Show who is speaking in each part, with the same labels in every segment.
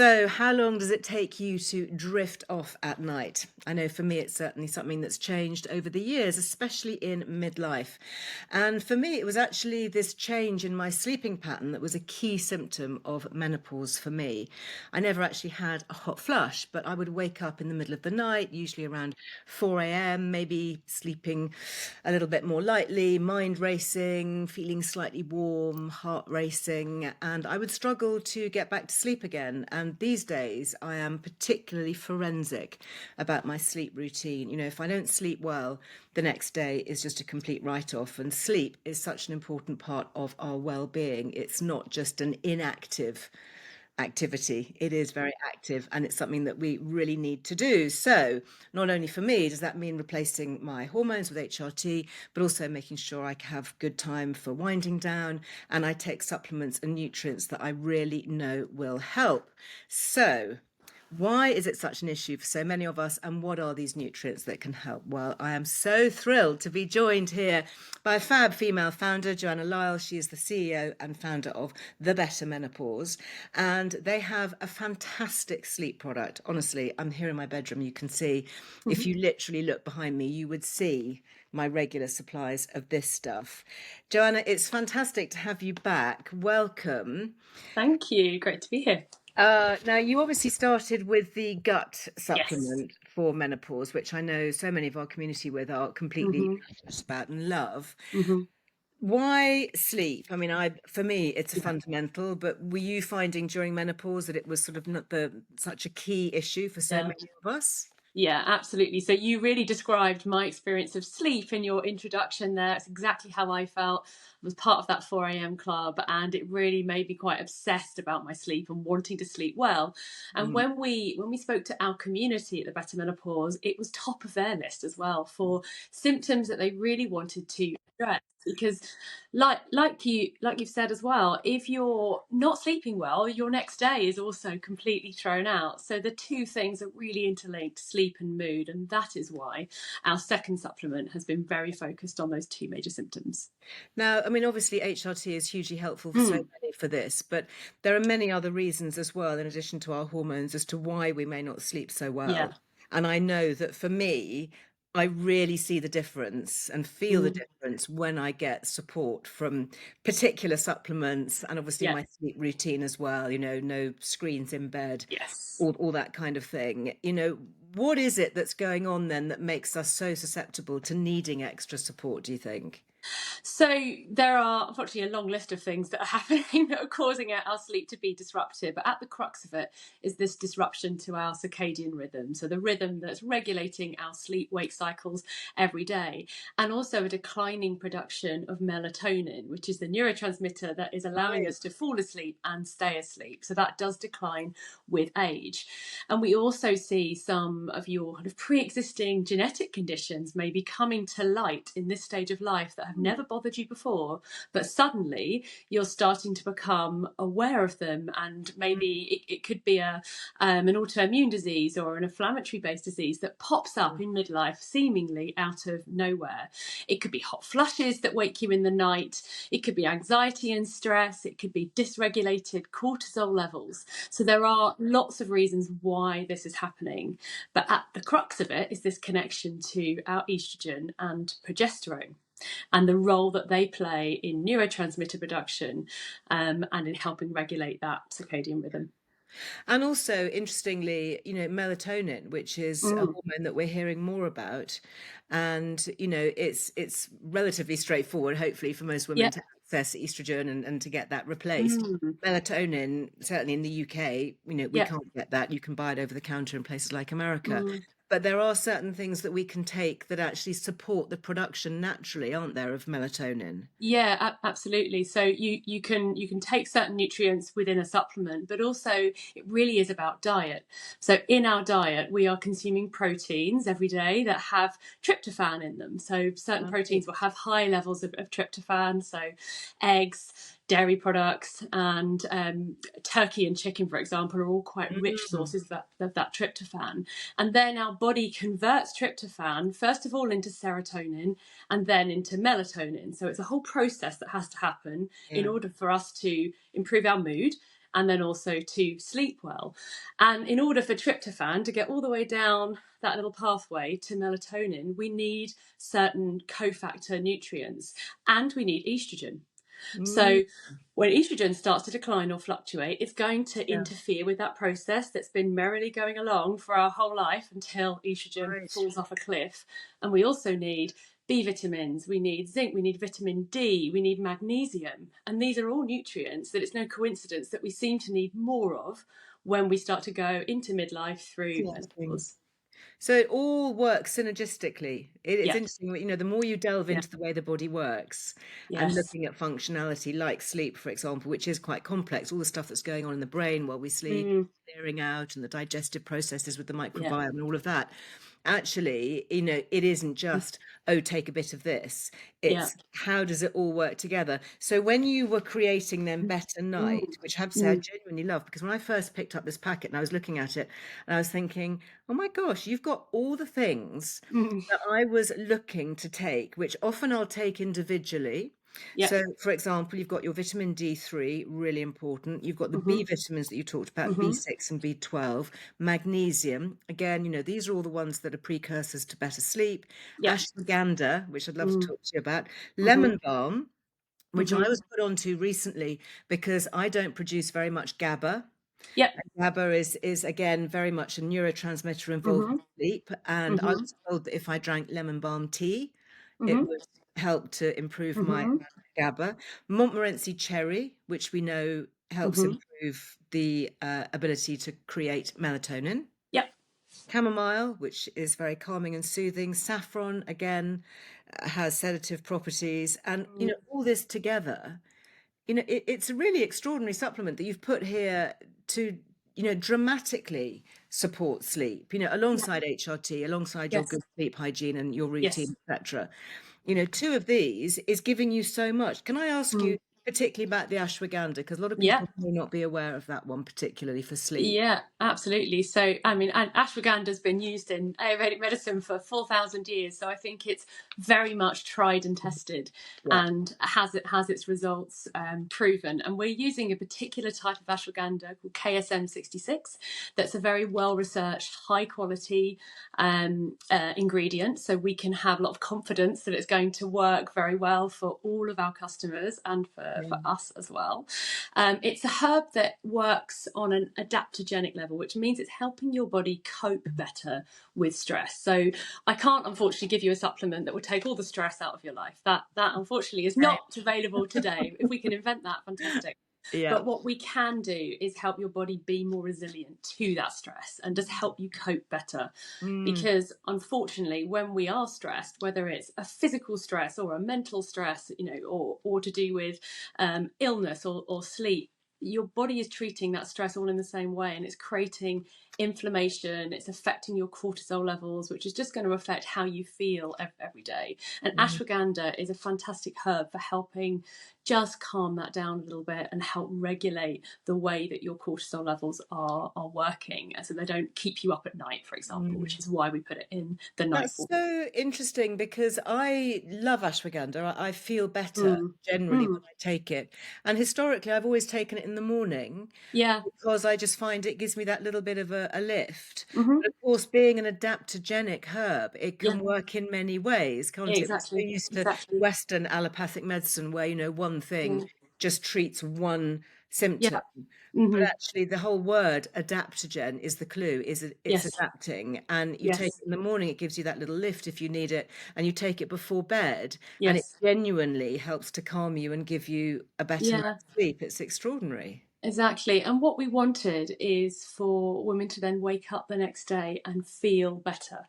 Speaker 1: So, how long does it take you to drift off at night? I know for me, it's certainly something that's changed over the years, especially in midlife. And for me, it was actually this change in my sleeping pattern that was a key symptom of menopause for me. I never actually had a hot flush, but I would wake up in the middle of the night, usually around 4 a.m., maybe sleeping a little bit more lightly, mind racing, feeling slightly warm, heart racing, and I would struggle to get back to sleep again. And these days, I am particularly forensic about my sleep routine. If I don't sleep well, the next day is just a complete write off. And sleep is such an important part of our well being. It's not just an inactive activity. It is very active and it's something that we really need to do. So, not only for me does that mean replacing my hormones with HRT, but also making sure I have good time for winding down and I take supplements and nutrients that I really know will help. So, why is it such an issue for so many of us, and what are these nutrients that can help? Well, I am so thrilled to be joined here by a fab female founder, Joanna Lyall. She is the CEO and founder of the Better Menopause, and they have a fantastic sleep product. Honestly, I'm here in my bedroom. You can see, if you literally look behind me, you would see my regular supplies of this stuff. Joanna, it's fantastic to have you back. Welcome.
Speaker 2: Thank you. Great to be here.
Speaker 1: Now, you obviously started with the gut
Speaker 2: Yes.
Speaker 1: supplement for menopause, which I know so many of our community with are completely
Speaker 2: hmm
Speaker 1: passionate about and love.
Speaker 2: hmm
Speaker 1: Why sleep? I mean, for me, it's a
Speaker 2: Yeah.
Speaker 1: fundamental, but were you finding during menopause that it was sort of not such a key issue for so
Speaker 2: Yeah.
Speaker 1: many of us?
Speaker 2: Yeah, absolutely. So you really described my experience of sleep in your introduction there. It's exactly how I felt. I was part of that 4 a.m. club and it really made me quite obsessed about my sleep and wanting to sleep well. And
Speaker 1: Mm.
Speaker 2: when we spoke to our community at the Better Menopause, it was top of their list as well for symptoms that they really wanted to address. Because like you've said as well, if you're not sleeping well, your next day is also completely thrown out. So the two things are really interlinked, sleep and mood, and that is why our second supplement has been very focused on those two major symptoms.
Speaker 1: Now, I mean, obviously, HRT is hugely helpful for so
Speaker 2: Mm,
Speaker 1: many for this, but there are many other reasons as well, in addition to our hormones, as to why we may not sleep so
Speaker 2: yeah.
Speaker 1: well. And I know that for me, I really see the difference and feel the
Speaker 2: Mm,
Speaker 1: difference when I get support from particular supplements and obviously
Speaker 2: yeah.
Speaker 1: my sleep routine as well, no screens in bed,
Speaker 2: Yes.
Speaker 1: all that kind of thing. What is it that's going on then that makes us so susceptible to needing extra support, do you think?
Speaker 2: So there are unfortunately a long list of things that are happening that are causing our sleep to be disrupted. But at the crux of it is this disruption to our circadian rhythm. So the rhythm that's regulating our sleep wake cycles every day, and also a declining production of melatonin, which is the neurotransmitter that is allowing
Speaker 1: Right.
Speaker 2: us to fall asleep and stay asleep. So that does decline with age. And we also see some of your kind of pre-existing genetic conditions maybe coming to light in this stage of life that have never bothered you before, but suddenly you're starting to become aware of them. And maybe it could be an autoimmune disease or an inflammatory based disease that pops up in midlife seemingly out of nowhere. It could be hot flushes that wake you in the night. It could be anxiety and stress. It could be dysregulated cortisol levels. So there are lots of reasons why this is happening. But at the crux of it is this connection to our estrogen and progesterone and the role that they play in neurotransmitter production, and in helping regulate that circadian rhythm.
Speaker 1: And also, interestingly, melatonin, which is a
Speaker 2: Mm,
Speaker 1: hormone that we're hearing more about, and it's relatively straightforward, hopefully, for most women
Speaker 2: yeah.
Speaker 1: to access estrogen and to get that replaced.
Speaker 2: Mm,
Speaker 1: Melatonin, certainly in the UK, we
Speaker 2: yeah.
Speaker 1: can't get that. You can buy it over the counter in places like America.
Speaker 2: Mm.
Speaker 1: But there are certain things that we can take that actually support the production naturally, aren't there, of melatonin?
Speaker 2: Yeah, absolutely. So you can take certain nutrients within a supplement, but also it really is about diet. So in our diet, we are consuming proteins every day that have tryptophan in them. So certain
Speaker 1: Right.
Speaker 2: proteins will have high levels of tryptophan. So eggs, dairy products, and turkey and chicken, for example, are all quite rich
Speaker 1: Mm.
Speaker 2: sources of that tryptophan. And then our body converts tryptophan first of all into serotonin and then into melatonin. So it's a whole process that has to happen in
Speaker 1: Yeah.
Speaker 2: order for us to improve our mood and then also to sleep well. And in order for tryptophan to get all the way down that little pathway to melatonin, we need certain cofactor nutrients and we need estrogen.
Speaker 1: Mm,
Speaker 2: So when estrogen starts to decline or fluctuate, it's going to
Speaker 1: yeah,
Speaker 2: interfere with that process that's been merrily going along for our whole life until estrogen
Speaker 1: right.
Speaker 2: falls off a cliff. And we also need B vitamins, we need zinc, we need vitamin D, we need magnesium. And these are all nutrients that it's no coincidence that we seem to need more of when we start to go into midlife through
Speaker 1: Interesting.
Speaker 2: menopause.
Speaker 1: So it all works synergistically. It's
Speaker 2: Yes,
Speaker 1: interesting, the more you delve
Speaker 2: yeah,
Speaker 1: into the way the body works and
Speaker 2: yes.
Speaker 1: looking at functionality like sleep, for example, which is quite complex, all the stuff that's going on in the brain while we sleep,
Speaker 2: Mm,
Speaker 1: clearing out and the digestive processes with the
Speaker 2: yeah.
Speaker 1: microbiome and all of that. Actually, it isn't just, oh, take a bit of this.
Speaker 2: Yeah.
Speaker 1: It's how does it all work together? So when you were creating then Better
Speaker 2: Mm,
Speaker 1: Night, which I have to say I
Speaker 2: mm,
Speaker 1: genuinely love, because when I first picked up this packet and I was looking at it and I was thinking, oh my gosh, you've got all the things
Speaker 2: mm.
Speaker 1: that I was looking to take, which often I'll take individually.
Speaker 2: Yep.
Speaker 1: So, for example, you've got your vitamin D3, really important. You've got the
Speaker 2: Mm-hmm.
Speaker 1: B vitamins that you talked about,
Speaker 2: Mm-hmm.
Speaker 1: B6 and B12, magnesium. Again, these are all the ones that are precursors to better sleep.
Speaker 2: Yep.
Speaker 1: Ashwagandha, which I'd love to
Speaker 2: Mm,
Speaker 1: talk to you about.
Speaker 2: mm-hmm.
Speaker 1: Lemon balm, which I
Speaker 2: Mm-hmm.
Speaker 1: was put onto recently because I don't produce very much GABA.
Speaker 2: Yep.
Speaker 1: GABA is again very much a neurotransmitter involved
Speaker 2: Mm-hmm.
Speaker 1: with sleep, and I
Speaker 2: Mm-hmm.
Speaker 1: was told that if I drank lemon balm tea, it
Speaker 2: Mm-hmm.
Speaker 1: would help to improve my
Speaker 2: Mm-hmm.
Speaker 1: GABA. Montmorency cherry, which we know helps
Speaker 2: Mm-hmm.
Speaker 1: improve the ability to create melatonin.
Speaker 2: Yep.
Speaker 1: Chamomile, which is very calming and soothing. Saffron, again, has sedative properties, and
Speaker 2: Mm,
Speaker 1: all this together, it's a really extraordinary supplement that you've put here to, dramatically support sleep,
Speaker 2: yep.
Speaker 1: alongside HRT, alongside your
Speaker 2: Yes.
Speaker 1: good sleep hygiene and your
Speaker 2: Yes.
Speaker 1: routine, etc. Two of these is giving you so much. Can I ask
Speaker 2: Mm.
Speaker 1: you particularly about the ashwagandha? Because a lot of
Speaker 2: Yeah.
Speaker 1: people may not be aware of that one, particularly for sleep.
Speaker 2: Yeah, absolutely. So, I mean, and ashwagandha has been used in Ayurvedic medicine for 4,000 years. So, I think it's very much tried and tested,
Speaker 1: Yeah.
Speaker 2: and has its results proven. And we're using a particular type of ashwagandha called KSM-66. That's a very well researched, high quality ingredient. So we can have a lot of confidence that it's going to work very well for all of our customers and for
Speaker 1: Mm.
Speaker 2: us as well. It's a herb that works on an adaptogenic level, which means it's helping your body cope better with stress. So I can't unfortunately give you a supplement that will take all the stress out of your life. That unfortunately is
Speaker 1: Right.
Speaker 2: not available today. If we can invent that, fantastic.
Speaker 1: Yeah.
Speaker 2: But what we can do is help your body be more resilient to that stress and just help you cope better.
Speaker 1: Mm,
Speaker 2: Because unfortunately, when we are stressed, whether it's a physical stress or a mental stress, or to do with illness or sleep, your body is treating that stress all in the same way, and it's creating inflammation. It's affecting your cortisol levels, which is just going to affect how you feel every day. And
Speaker 1: mm,
Speaker 2: ashwagandha is a fantastic herb for helping just calm that down a little bit and help regulate the way that your cortisol levels are working, so they don't keep you up at night, for example, which
Speaker 1: mm.
Speaker 2: is why we put it in the
Speaker 1: That's
Speaker 2: nightfall.
Speaker 1: so interesting because I love ashwagandha. I feel better
Speaker 2: Mm.
Speaker 1: generally when
Speaker 2: Mm.
Speaker 1: I take it. And historically, I've always taken it in the morning
Speaker 2: Yeah.
Speaker 1: because I just find it gives me that little bit of a lift.
Speaker 2: Mm-hmm.
Speaker 1: But of course, being an adaptogenic herb, it
Speaker 2: Yeah.
Speaker 1: can work in many ways, can't it? We're so
Speaker 2: Exactly.
Speaker 1: used to
Speaker 2: Exactly.
Speaker 1: Western allopathic medicine where, one thing
Speaker 2: Mm.
Speaker 1: just treats one
Speaker 2: Yeah.
Speaker 1: symptom. But
Speaker 2: Mm-hmm.
Speaker 1: actually, the whole word adaptogen is the clue, it's
Speaker 2: Yes.
Speaker 1: adapting. And you take
Speaker 2: Yes.
Speaker 1: it in the morning, it gives you that little lift if you need it, and you take it before bed, and it
Speaker 2: Yes.
Speaker 1: genuinely helps to calm you and give you a better
Speaker 2: Yeah.
Speaker 1: night's sleep. It's extraordinary.
Speaker 2: Exactly. And what we wanted is for women to then wake up the next day and feel better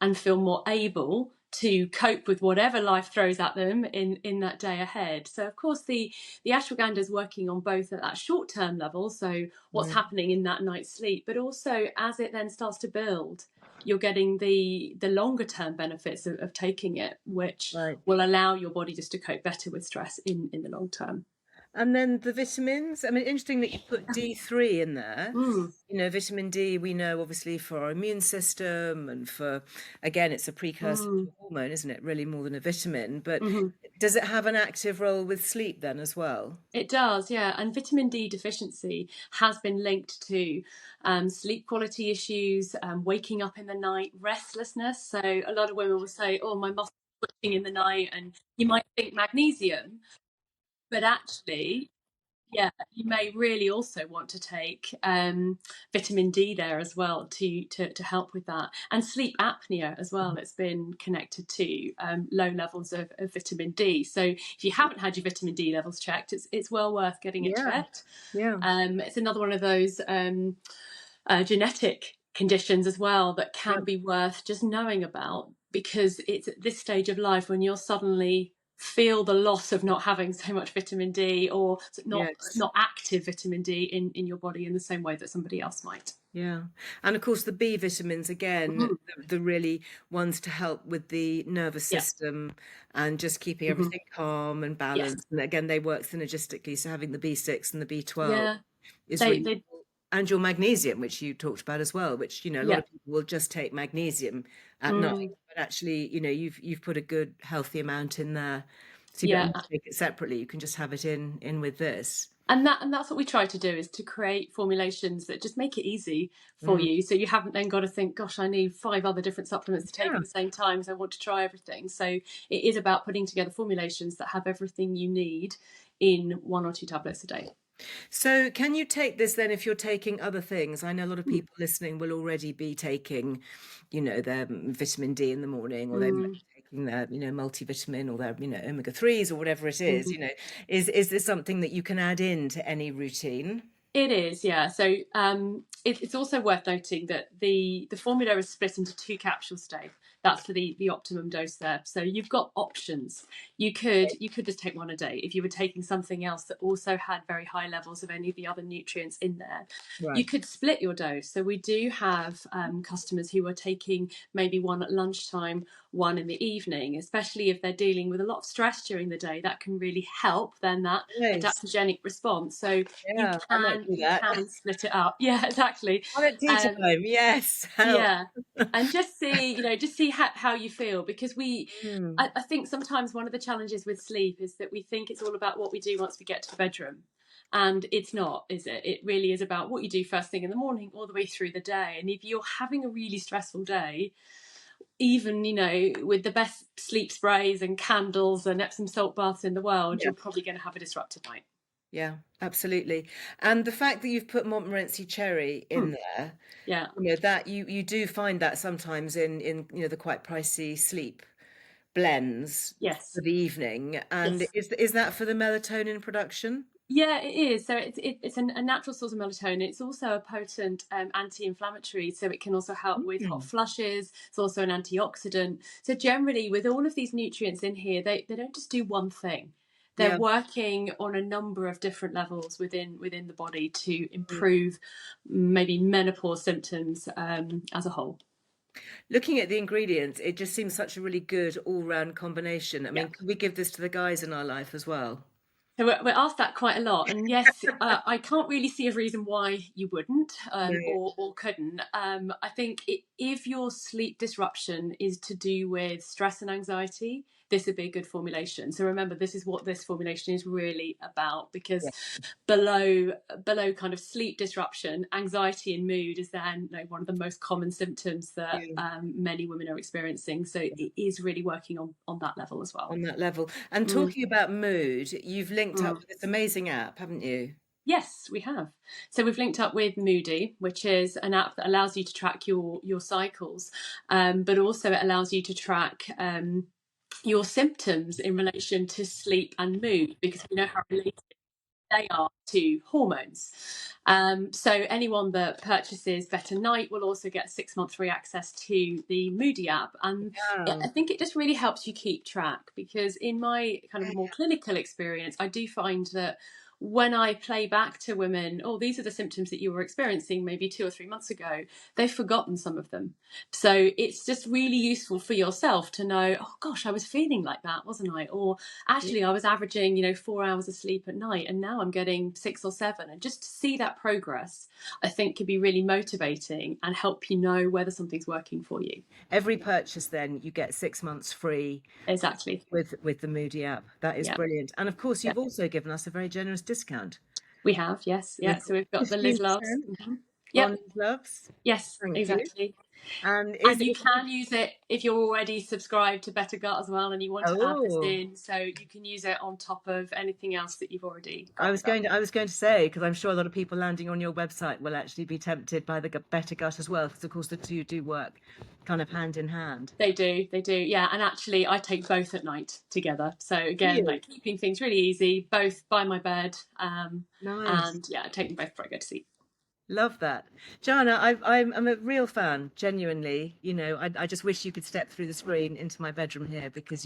Speaker 2: and feel more able to cope with whatever life throws at them in that day ahead. So of course the ashwagandha is working on both at that short term level, so what's
Speaker 1: Mm,
Speaker 2: happening in that night's sleep, but also as it then starts to build, you're getting the longer term benefits of taking it, which
Speaker 1: right.
Speaker 2: will allow your body just to cope better with stress in the long term.
Speaker 1: And then the vitamins. I mean, interesting that you put D3 in there.
Speaker 2: Mm,
Speaker 1: You know, vitamin D, we know obviously for our immune system and for, again, it's a precursor to
Speaker 2: mm,
Speaker 1: a hormone, isn't it? Really more than a vitamin. But
Speaker 2: mhm.
Speaker 1: does it have an active role with sleep then as well?
Speaker 2: It does, yeah. And vitamin D deficiency has been linked to sleep quality issues, waking up in the night, restlessness. So a lot of women will say, "Oh, my muscles are twitching in the night," and you might think magnesium, but actually, yeah, you may really also want to take vitamin D there as well to help with that. And sleep apnea as well. It's been connected to low levels of vitamin D. So if you haven't had your vitamin D levels checked, it's well worth getting it
Speaker 1: Yeah,
Speaker 2: checked.
Speaker 1: yeah,
Speaker 2: It's another one of those genetic conditions as well that
Speaker 1: yeah,
Speaker 2: can be worth just knowing about, because it's at this stage of life when you're suddenly feel the loss of not having so much vitamin D, or
Speaker 1: yes.
Speaker 2: not active vitamin D in your body in the same way that somebody else might.
Speaker 1: Yeah. And of course, the B vitamins, again,
Speaker 2: Mhm.
Speaker 1: the really ones to help with the nervous
Speaker 2: Yeah.
Speaker 1: system and just keeping
Speaker 2: Mhm.
Speaker 1: everything calm and
Speaker 2: Yes.
Speaker 1: balanced. And again, they work synergistically. So having the B6 and the B12
Speaker 2: Yeah.
Speaker 1: is
Speaker 2: They
Speaker 1: really
Speaker 2: they
Speaker 1: cool. And your magnesium, which you talked about as well, which, a lot
Speaker 2: yeah.
Speaker 1: of people will just take magnesium at night,
Speaker 2: Mm,
Speaker 1: but actually, you've put a good healthy amount in there. So you don't
Speaker 2: yeah.
Speaker 1: have to take it separately. You can just have it in with this.
Speaker 2: And that's what we try to do, is to create formulations that just make it easy for
Speaker 1: Mm.
Speaker 2: you, so you haven't then got to think, gosh, I need 5 other different supplements to take
Speaker 1: Yeah.
Speaker 2: at the same time, so I want to try everything. So it is about putting together formulations that have everything you need in 1 or 2 tablets a day.
Speaker 1: So, can you take this then if you're taking other things? I know a lot of
Speaker 2: Mm.
Speaker 1: people listening will already be taking, their vitamin D in the morning, or they might
Speaker 2: Mm,
Speaker 1: be taking their, multivitamin or their, omega-3s or whatever it is.
Speaker 2: mm.
Speaker 1: Is this something that you can add into any routine?
Speaker 2: It is, yeah. So it's also worth noting that the formula is split into 2 capsules a day. That's for the optimum dose there. So you've got options. You could just take one a day if you were taking something else that also had very high levels of any of the other nutrients in there. You
Speaker 1: Right.
Speaker 2: could split your dose. So we do have customers who are taking maybe one at lunchtime, one in the evening, especially if they're dealing with a lot of stress during the day. That can really help then that
Speaker 1: Nice.
Speaker 2: adaptogenic response. So you
Speaker 1: Yeah, I might
Speaker 2: can
Speaker 1: do
Speaker 2: you
Speaker 1: that.
Speaker 2: can split it up. Yeah, exactly.
Speaker 1: On at tea
Speaker 2: Um,
Speaker 1: time. Yes. Help.
Speaker 2: yeah, and just see how you feel, because
Speaker 1: Mm.
Speaker 2: I think sometimes one of the challenges with sleep is that we think it's all about what we do once we get to the bedroom. And it's not, is it? It really is about what you do first thing in the morning all the way through the day. And if you're having a really stressful day, even with the best sleep sprays and candles and Epsom salt baths in the world,
Speaker 1: Yeah.
Speaker 2: you're probably going to have a disrupted night.
Speaker 1: Yeah, absolutely. And the fact that you've put Montmorency cherry
Speaker 2: Hmm.
Speaker 1: in there,
Speaker 2: Yeah.
Speaker 1: that you do find that sometimes in the quite pricey sleep blends
Speaker 2: Yes.
Speaker 1: for the evening. And
Speaker 2: Yes.
Speaker 1: is that for the melatonin production?
Speaker 2: Yeah, it is. So it's a natural source of melatonin. It's also a potent anti-inflammatory, so it can also help with hot
Speaker 1: Mm.
Speaker 2: flushes. It's also an antioxidant. So generally, with all of these nutrients in here, they don't just do one thing. They're
Speaker 1: Yeah.
Speaker 2: working on a number of different levels within the body to
Speaker 1: Mm.
Speaker 2: improve maybe menopause symptoms as a whole.
Speaker 1: Looking at the ingredients, it just seems such a really good all-round combination. I
Speaker 2: Yeah.
Speaker 1: mean, could we give this to the guys in our life as well?
Speaker 2: So we're asked that quite a lot, and yes, I can't really see a reason why you wouldn't
Speaker 1: No.
Speaker 2: or couldn't. I think if your sleep disruption is to do with stress and anxiety, this would be a good formulation. So remember, this is what this formulation is really about, because
Speaker 1: Yeah.
Speaker 2: below kind of sleep disruption, anxiety and mood is then one of the most common symptoms that
Speaker 1: Yeah.
Speaker 2: many women are experiencing. So it is really working on that level as well.
Speaker 1: On that level. And
Speaker 2: Mm,
Speaker 1: talking about mood, you've linked up
Speaker 2: mm.
Speaker 1: with this amazing app, haven't you?
Speaker 2: Yes, we have. So we've linked up with Moody, which is an app that allows you to track your cycles, but also it allows you to track your symptoms in relation to sleep and mood, because we know how related they are to hormones. So anyone that purchases Better Night will also get 6 month free access to the Moody app, and I
Speaker 1: Wow.
Speaker 2: think it just really helps you keep track, because in my kind of more clinical experience, I do find that when I play back to women, oh, these are the symptoms that you were experiencing maybe 2 or 3 months ago, they've forgotten some of them. So it's just really useful for yourself to know, oh gosh, I was feeling like that, wasn't I? Or
Speaker 1: Yeah.
Speaker 2: actually, I was averaging, 4 hours of sleep at night, and now I'm getting 6 or 7. And just to see that progress, I think can be really motivating and help you know whether something's working for you.
Speaker 1: Every purchase, then you get 6 months free
Speaker 2: Exactly.
Speaker 1: with the Moody app. That is
Speaker 2: Yeah.
Speaker 1: brilliant. And of course,
Speaker 2: Yeah.
Speaker 1: you've also given us a very generous discount.
Speaker 2: We have, yes.
Speaker 1: We've
Speaker 2: Yeah.
Speaker 1: got
Speaker 2: So we've got the Liz Loves.
Speaker 1: 15%
Speaker 2: Yep.
Speaker 1: on gloves.
Speaker 2: Yes,
Speaker 1: Thank you.
Speaker 2: exactly.
Speaker 1: And
Speaker 2: And
Speaker 1: is
Speaker 2: you
Speaker 1: it?
Speaker 2: can use it if you're already subscribed to Better Gut as well and you want to add this
Speaker 1: Oh,
Speaker 2: in. So you can use it on top of anything else that you've already
Speaker 1: I
Speaker 2: got
Speaker 1: was
Speaker 2: with us.
Speaker 1: going to, I was going to say, because I'm sure a lot of people landing on your website will actually be tempted by the Better Gut as well, because of course the two do work kind of hand in hand.
Speaker 2: They do, yeah. And actually, I take both at night together. So
Speaker 1: Do
Speaker 2: again,
Speaker 1: you?
Speaker 2: like keeping things really easy, both by my bed,
Speaker 1: Nice.
Speaker 2: and yeah, I take them both before I go to sleep.
Speaker 1: Love that. Joanna, I'm a real fan, genuinely. I just wish you could step through the screen into my bedroom here because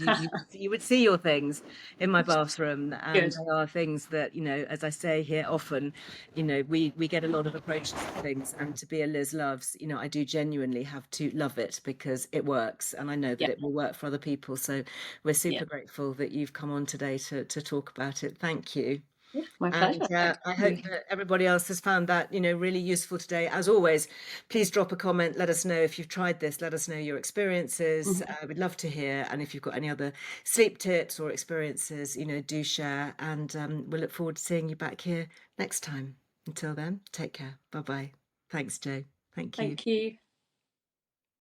Speaker 1: you would see your things in my bathroom. And
Speaker 2: Good.
Speaker 1: they are things that, as I say here often, we get a lot of approaches to things. And to be a Liz Loves, I do genuinely have to love it because it works. And I know that
Speaker 2: Yeah,
Speaker 1: it will work for other people. So we're
Speaker 2: yeah,
Speaker 1: super grateful that you've come on today to talk about it. Thank you.
Speaker 2: yeah. My
Speaker 1: And
Speaker 2: pleasure. Thanks
Speaker 1: I
Speaker 2: for having
Speaker 1: hope
Speaker 2: me.
Speaker 1: that everybody else has found that, really useful today. As always, please drop a comment. Let us know if you've tried this. Let us know your experiences.
Speaker 2: Mhm.
Speaker 1: We'd love to hear. And if you've got any other sleep tips or experiences, do share. And we'll look forward to seeing you back here next time. Until then, take care. Bye bye. Thanks, Joe. Thank you.
Speaker 2: Thank you.